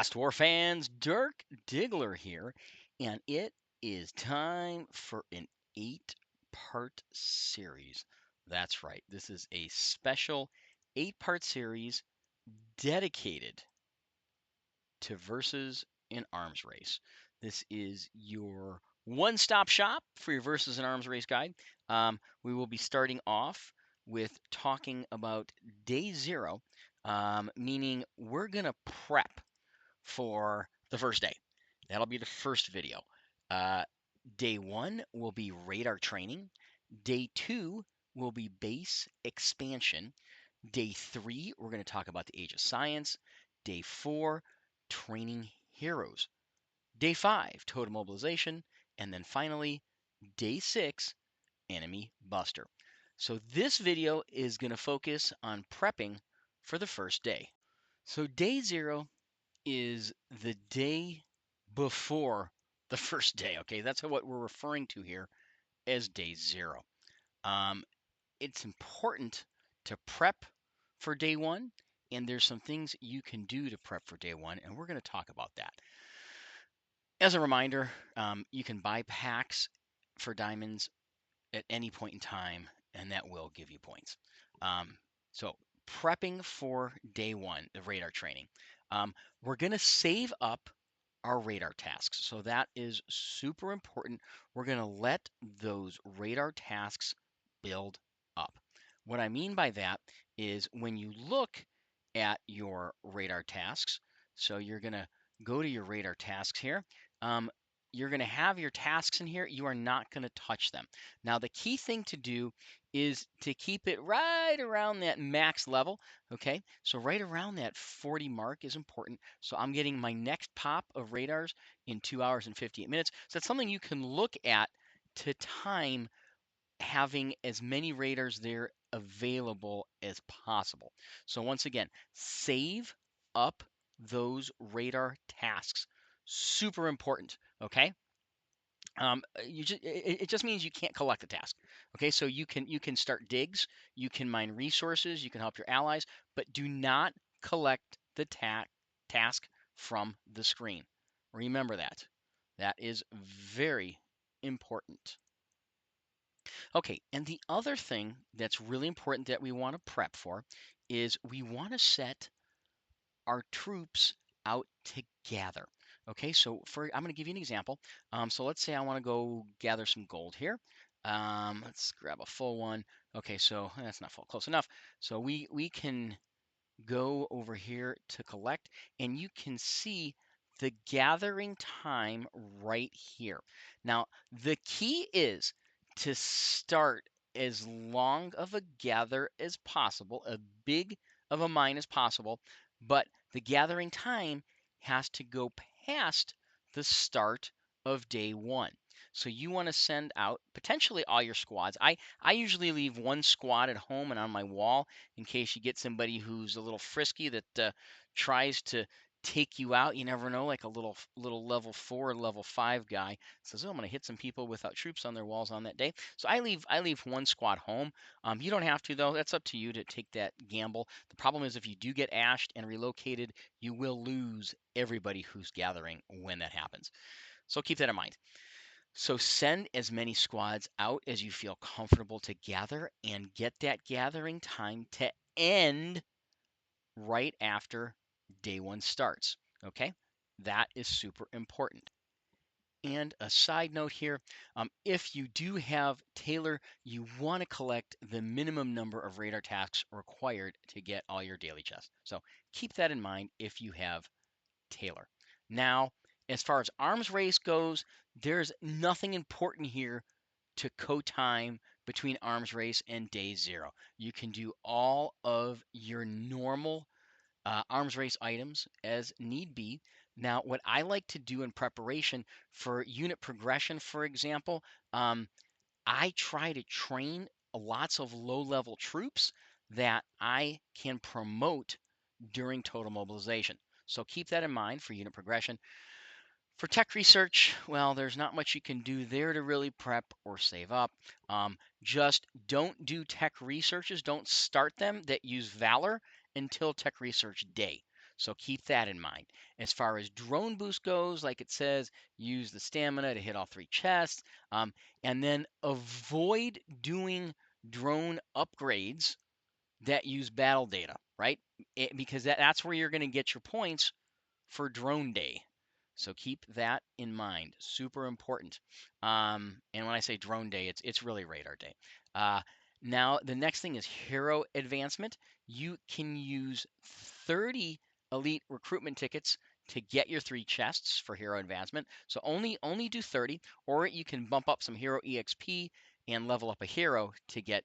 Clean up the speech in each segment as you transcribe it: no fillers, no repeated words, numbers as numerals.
Last War fans, Dirk Diggler here, and it is time for an 8-part series. That's right, this is a special 8-part series dedicated to Versus in Arms Race. This is your one-stop shop for your Versus in Arms Race guide. We will be starting off with talking about day 0, meaning we're going to prep for the first day. That'll be the first video. Uh, Day 1 will be radar training. Day 2 will be base expansion. Day 3, we're going to talk about the age of science. Day 4, training heroes. Day 5, total mobilization. And then finally, day 6, enemy buster. So this video is going to focus on prepping for the first day. So day 0 is the day before the first day. Okay, that's what we're referring to here as day 0. Um, it's important to prep for day 1, and there's some things you can do to prep for day 1, and we're going to talk about that. As a reminder, you can buy packs for diamonds at any point in time, and that will give you points. So prepping for day 1, the radar training. We're going to save up our radar tasks. So that is super important. We're going to let those radar tasks build up. What I mean by that is when you look at your radar tasks, so you're going to go to your radar tasks here. You're going to have your tasks in here. You are not going to touch them. Now, the key thing to do is to keep it right around that max level. Okay, so right around that 40 mark is important. So I'm getting my next pop of radars in 2 hours and 58 minutes. So that's something you can look at to time having as many radars there available as possible. So once again, save up those radar tasks. Super important, okay? It just means you can't collect a task. Okay, so you can start digs, you can mine resources, you can help your allies, but do not collect the task from the screen. Remember that. That is very important. Okay, and the other thing that's really important that we want to prep for is we want to set our troops out to gather. Okay, so I'm going to give you an example. So let's say I want to go gather some gold here. Let's grab a full one. Okay, so that's not full, close enough. So we can go over here to collect, and you can see the gathering time right here. Now, the key is to start as long of a gather as possible, a big of a mine as possible, but the gathering time has to go past the start of day 1. So you want to send out potentially all your squads. I usually leave one squad at home and on my wall in case you get somebody who's a little frisky that tries to take you out. You never know, like a little level 4, level 5 guy says, "Oh, I'm going to hit some people without troops on their walls on that day." So I leave one squad home. You don't have to though. That's up to you to take that gamble. The problem is if you do get ashed and relocated, you will lose everybody who's gathering when that happens. So keep that in mind. So send as many squads out as you feel comfortable to gather and get that gathering time to end right after day 1 starts. Okay, that is super important. And a side note here, if you do have Taylor, you want to collect the minimum number of radar tasks required to get all your daily chests. So keep that in mind if you have Taylor. Now, as far as arms race goes, there's nothing important here to co-time between arms race and day 0. You can do all of your normal arms race items as need be. Now, what I like to do in preparation for unit progression, for example, I try to train lots of low-level troops that I can promote during total mobilization. So keep that in mind for unit progression. For tech research, well, there's not much you can do there to really prep or save up. Just don't do tech researches. Don't start them that use Valor until tech research day. So keep that in mind. As far as drone boost goes, like it says, use the stamina to hit all 3 chests, and then avoid doing drone upgrades that use battle data, right? Because that's where you're going to get your points for drone day. So keep that in mind. Super important. And when I say drone day, it's really radar day. Now the next thing is hero advancement. You can use 30 elite recruitment tickets to get your 3 chests for hero advancement. So only do 30, or you can bump up some hero exp and level up a hero to get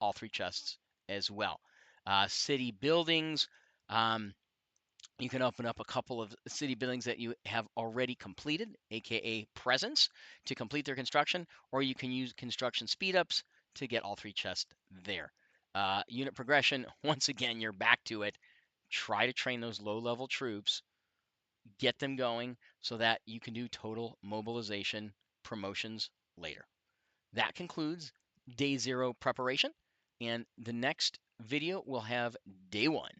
all 3 chests as well. City buildings. You can open up a couple of city buildings that you have already completed, aka presents, to complete their construction, or you can use construction speedups to get all 3 chests there. Unit progression, once again, you're back to it. Try to train those low level troops, get them going so that you can do total mobilization promotions later. That concludes day 0 preparation, and the next video will have day 1.